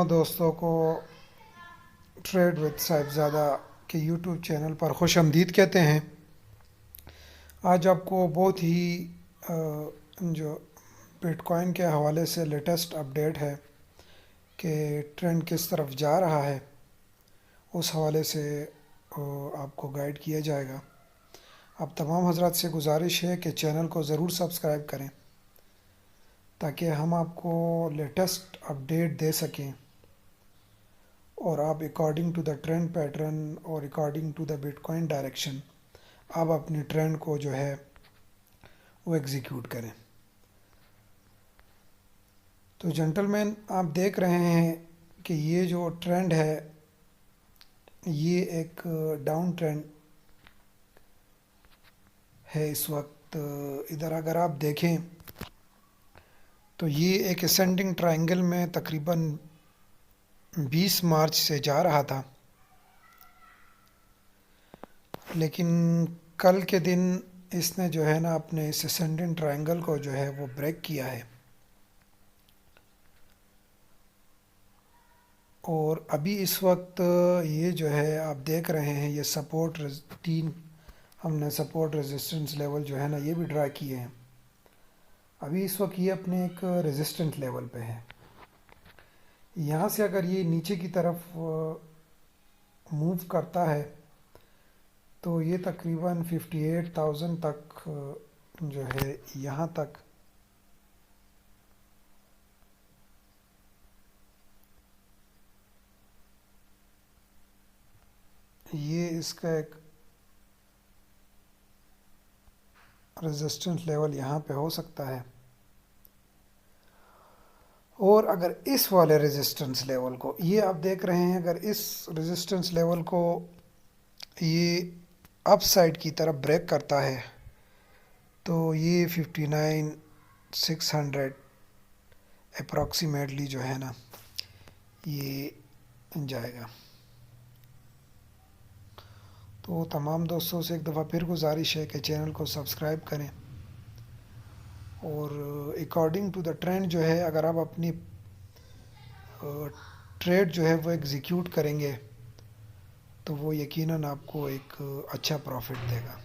दोस्तों को trade with साहिबज़ादा के यूट्यूब चैनल पर खुश आमदीद कहते हैं। आज आपको बहुत ही जो बिटकॉइन के हवाले से लेटेस्ट अपडेट है कि ट्रेंड किस तरफ जा रहा है, उस हवाले से आपको गाइड किया जाएगा। अब तमाम हजरात से गुजारिश है कि चैनल को ज़रूर सब्सक्राइब करें ताकि हम आपको लेटेस्ट अपडेट दे सकें और आप according to the trend pattern और according to the bitcoin direction आप अपनी ट्रेंड को जो है वो एग्जीक्यूट करें। तो जेंटलमैन, आप देख रहे हैं कि ये जो ट्रेंड है ये एक डाउन ट्रेंड है इस वक्त। इधर अगर आप देखें तो ये एक असेंडिंग ट्रायंगल में तकरीबन 20 मार्च से जा रहा था, लेकिन कल के दिन इसने जो है ना अपने इस असेंडिंग ट्रायंगल को जो है वो ब्रेक किया है और अभी इस वक्त ये जो है आप देख रहे हैं ये सपोर्ट तीन हमने सपोर्ट रेजिस्टेंस लेवल जो है ना ये भी ड्रा किए हैं। अभी इस वक्त ये अपने एक रेजिस्टेंट लेवल पे है। यहाँ से अगर ये नीचे की तरफ मूव करता है तो ये तकरीबन 58,000 तक जो है यहाँ तक ये इसका एक रेजिस्टेंस लेवल यहाँ पे हो सकता है। और अगर इस वाले रेजिस्टेंस लेवल को ये आप देख रहे हैं, अगर इस रेजिस्टेंस लेवल को ये अप साइड की तरफ ब्रेक करता है तो ये 59,600 अप्रॉक्सीमेटली जो है ना ये जाएगा। तो तमाम दोस्तों से एक दफ़ा फिर गुजारिश है कि चैनल को सब्सक्राइब करें और अकॉर्डिंग टू द ट्रेंड जो है अगर आप अपनी ट्रेड जो है वो एग्जीक्यूट करेंगे तो वो यकीनन आपको एक अच्छा प्रॉफिट देगा।